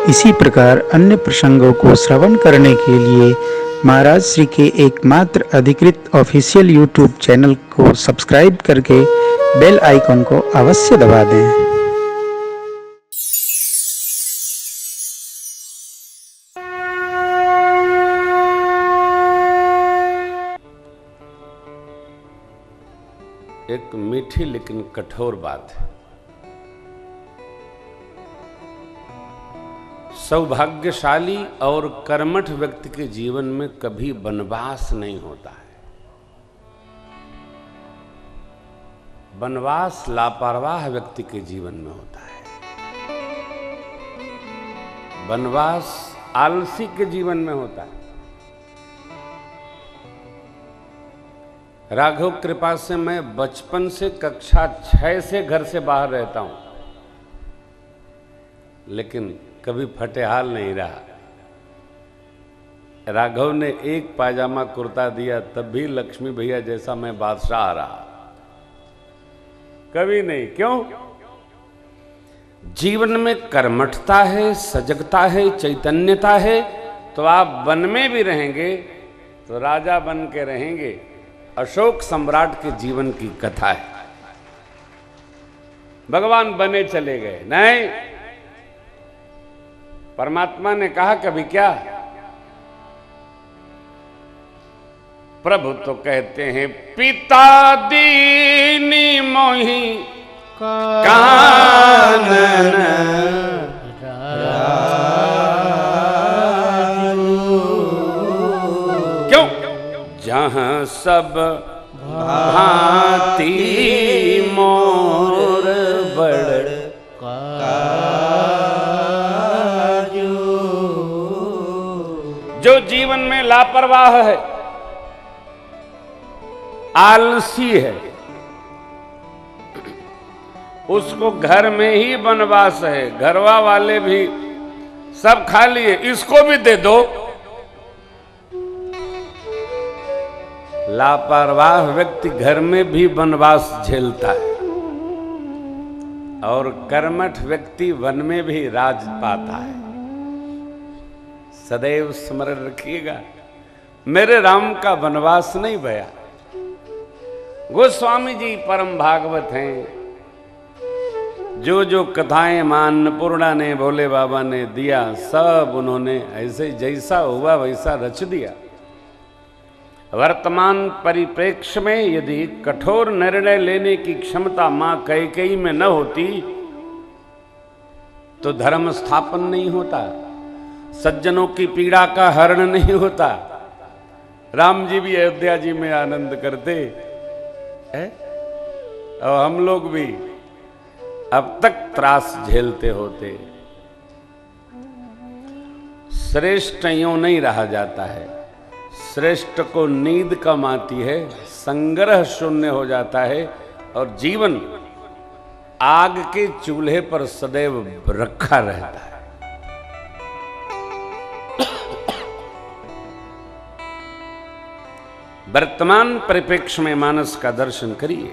इसी प्रकार अन्य प्रसंगों को श्रवण करने के लिए महाराज श्री के एकमात्र अधिकृत ऑफिशियल यूट्यूब चैनल को सब्सक्राइब करके बेल आइकन को अवश्य दबा दें। एक मीठी लेकिन कठोर बात है। सौभाग्यशाली और कर्मठ व्यक्ति के जीवन में कभी वनवास नहीं होता है। वनवास लापरवाह व्यक्ति के जीवन में होता है। वनवास आलसी के जीवन में होता है। राघव कृपा से मैं बचपन से कक्षा 6 से घर से बाहर रहता हूं, लेकिन कभी फटेहाल नहीं रहा। राघव ने एक पायजामा कुर्ता दिया तब भी लक्ष्मी भैया जैसा मैं बादशाह रहा, कभी नहीं। क्यों? जीवन में कर्मठता है, सजगता है, चैतन्यता है, तो आप वन में भी रहेंगे तो राजा बन के रहेंगे। अशोक सम्राट के जीवन की कथा है। भगवान बने चले गए नहीं, परमात्मा ने कहा कभी क्या? प्रभु तो कहते हैं पिता दीनी मोहि कानन क्यों? जहां सब भांति मोर बड़ जो जीवन में लापरवाह है, आलसी है, उसको घर में ही वनवास है। घरवा वाले भी सब खा लिए, इसको भी दे दो। लापरवाह व्यक्ति घर में भी वनवास झेलता है और कर्मठ व्यक्ति वन में भी राज पाता है। सदैव स्मरण रखिएगा, मेरे राम का वनवास नहीं भया। गोस्वामी जी परम भागवत हैं। जो जो कथाएं अन्नपूर्णा ने, भोले बाबा ने दिया, सब उन्होंने ऐसे जैसा हुआ वैसा रच दिया। वर्तमान परिप्रेक्ष्य में यदि कठोर निर्णय लेने की क्षमता मां कैकेयी में न होती तो धर्म स्थापन नहीं होता, सज्जनों की पीड़ा का हरण नहीं होता। राम जी भी अयोध्या जी में आनंद करते हैं और हम लोग भी अब तक त्रास झेलते होते। श्रेष्ठ यूं नहीं रहा जाता है। श्रेष्ठ को नींद कम आती है, संग्रह शून्य हो जाता है और जीवन आग के चूल्हे पर सदैव रखा रहता है। वर्तमान परिप्रेक्ष्य में मानस का दर्शन करिए,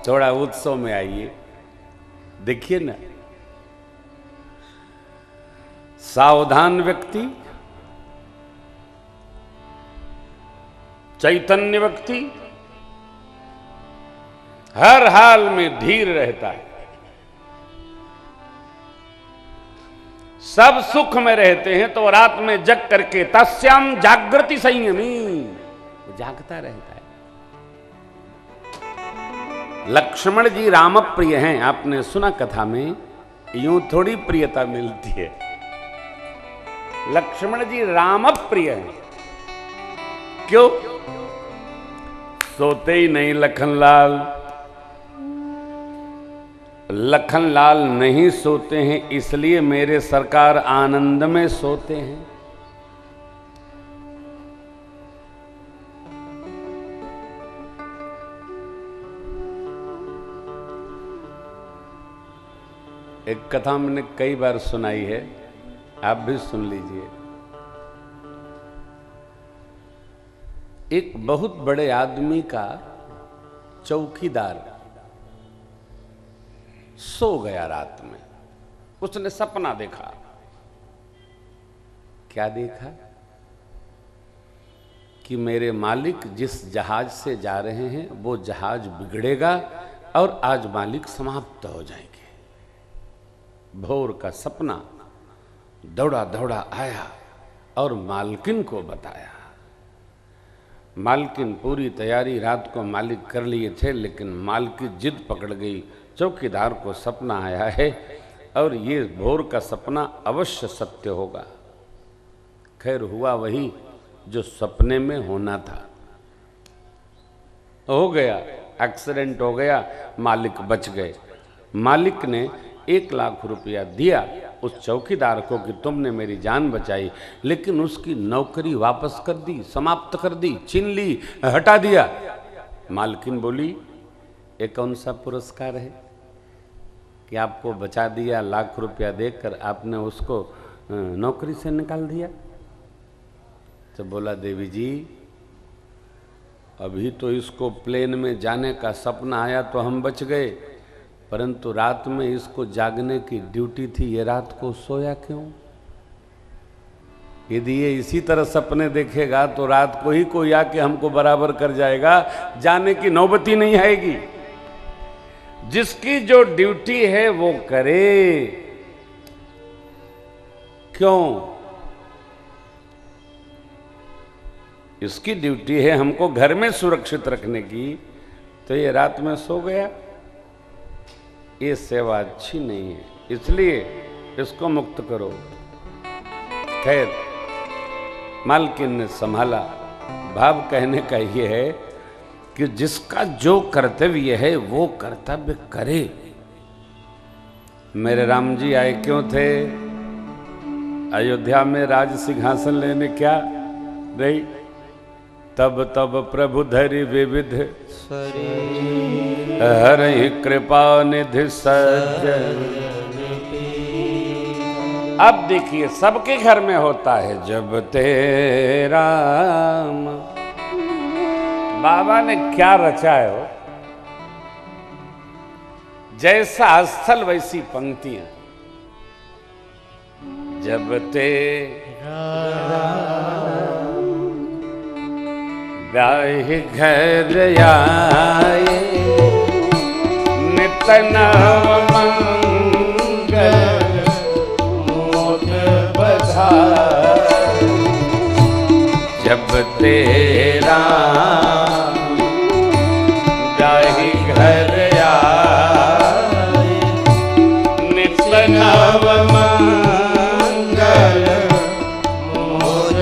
थोड़ा उत्सव में आइए, देखिए ना। सावधान व्यक्ति, चैतन्य व्यक्ति हर हाल में धीर रहता है। सब सुख में रहते हैं तो रात में जग करके तस्याम जागृति संयमी, जागता रहता है। लक्ष्मण जी राम प्रिय हैं, आपने सुना कथा में। यूं थोड़ी प्रियता मिलती है। लक्ष्मण जी राम प्रिय हैं। क्यों? सोते ही नहीं लखनलाल। लखनलाल नहीं सोते हैं इसलिए मेरे सरकार आनंद में सोते हैं। एक कथा मैंने कई बार सुनाई है, आप भी सुन लीजिए। एक बहुत बड़े आदमी का चौकीदार सो गया रात में। उसने सपना देखा। क्या देखा? कि मेरे मालिक जिस जहाज से जा रहे हैं वो जहाज बिगड़ेगा और आज मालिक समाप्त हो जाएंगे। भोर का सपना दौड़ा दौड़ा आया और मालकिन को बताया। मालकिन पूरी तैयारी रात को मालिक कर लिए थे, लेकिन मालकिन जिद पकड़ गई। चौकीदार को सपना आया है और ये भोर का सपना अवश्य सत्य होगा। खैर हुआ वही जो सपने में होना था। हो गया, एक्सीडेंट हो गया, मालिक बच गए। मालिक ने 1 लाख रुपया दिया उस चौकीदार को कि तुमने मेरी जान बचाई, लेकिन उसकी नौकरी वापस कर दी, समाप्त कर दी, छीन ली, हटा दिया। मालकिन बोली ये कौन सा पुरस्कार है कि आपको बचा दिया, लाख रुपया देकर आपने उसको नौकरी से निकाल दिया? तो बोला देवी जी अभी तो इसको प्लेन में जाने का सपना आया तो हम बच गए, परंतु रात में इसको जागने की ड्यूटी थी, ये रात को सोया क्यों? यदि ये इसी तरह सपने देखेगा तो रात को ही कोई आके हमको बराबर कर जाएगा, जाने की नौबत ही नहीं आएगी। जिसकी जो ड्यूटी है वो करे। क्यों? इसकी ड्यूटी है हमको घर में सुरक्षित रखने की, तो ये रात में सो गया, ये सेवा अच्छी नहीं है, इसलिए इसको मुक्त करो। खैर मालकिन ने संभाला। भाव कहने का ये है कि जिसका जो कर्तव्य है वो कर्तव्य करे। मेरे राम जी आए क्यों थे अयोध्या में राज सिंहासन लेने? क्या नहीं, तब तब प्रभु धरि विविध हरि कृपा निधि सज्जन। अब देखिए सबके घर में होता है जब तेरा बाबा ने क्या रचाया हो, जैसा स्थल वैसी पंक्तियां। जब तेरा गाय घर आए नित नव मंगल मोद बधाई। जब तेरा गाय घर आए नित नव मंगल मोद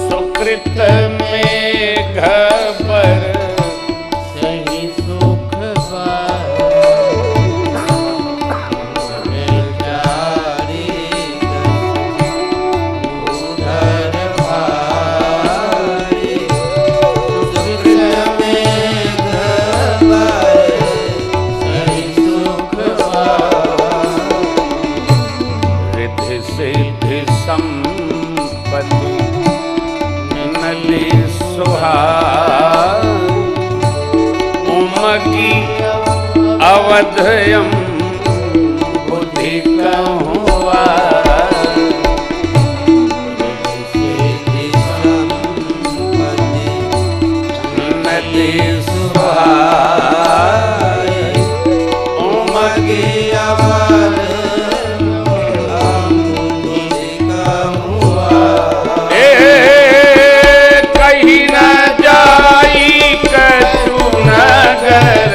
सुकृत में घबर सही सुख संपत्ति नली सुहाई। उमगी अवधयम बुद्धि कहूआ। नली सुहाई उमगी कहीं न जाई कछु नगर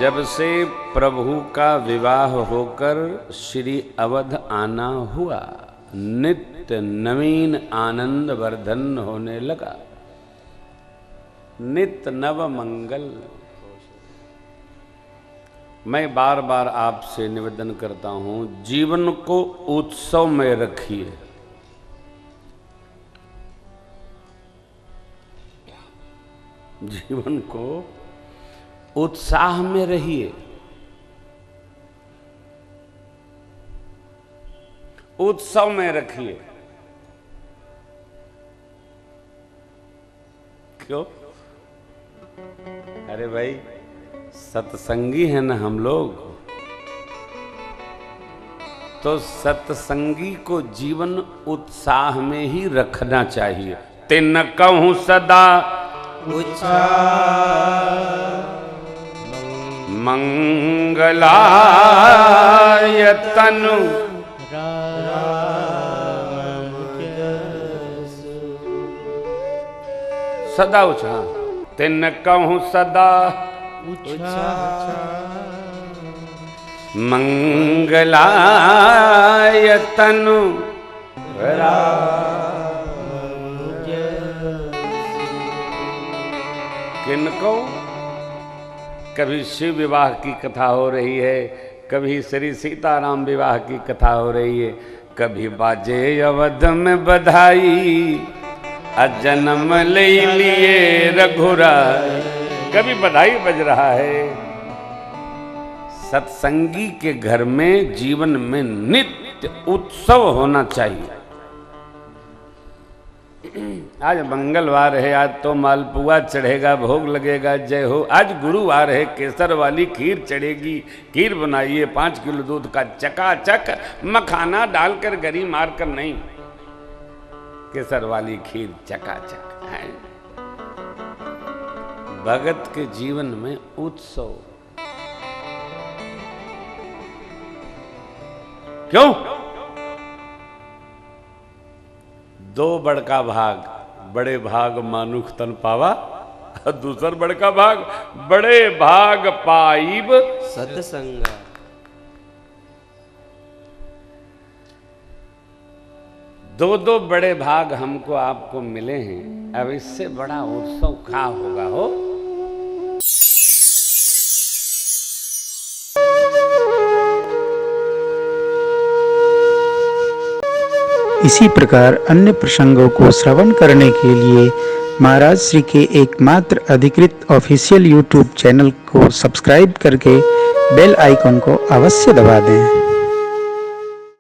जब से प्रभु का विवाह होकर श्री अवध आना हुआ, नित्य नवीन आनंद वर्धन होने लगा, नित्य नव मंगल। मैं बार बार आपसे निवेदन करता हूं, जीवन को उत्सव में रखिए। जीवन को उत्साह में रहिए, उत्सव में रखिए। क्यों? अरे भाई, सत्संगी है ना हम लोग, तो सत्संगी को जीवन उत्साह में ही रखना चाहिए। तिन कहूं सदा मंगलाय तनु सदा उछा, तिन कहूं सदा मंगलाय तनु किनको? कभी शिव विवाह की कथा हो रही है, कभी श्री सीताराम विवाह की कथा हो रही है, कभी बाजे अवध में बधाई अजन्म ले लिए रघुराई, कभी बधाई बज रहा है। सत्संगी के घर में जीवन में नित्य उत्सव होना चाहिए। आज मंगलवार है, आज तो मालपुआ चढ़ेगा, भोग लगेगा, जय हो। आज गुरुवार है, केसर वाली खीर चढ़ेगी, खीर बनाइए 5 किलो दूध का चकाचक, मखाना डालकर गरी मारकर नहीं, केसर वाली खीर चकाचक है। भगत के जीवन में उत्सव क्यों? 2 बड़का भाग, बड़े भाग मानुख तन पावा, दूसर बड़का भाग बड़े भाग पाइब सत्संग। 2 बड़े भाग हमको आपको मिले हैं, अब इससे बड़ा उत्सव क्या होगा हो? इसी प्रकार अन्य प्रसंगों को श्रवण करने के लिए महाराज श्री के एकमात्र अधिकृत ऑफिशियल यूट्यूब चैनल को सब्सक्राइब करके बेल आइकन को अवश्य दबा दें।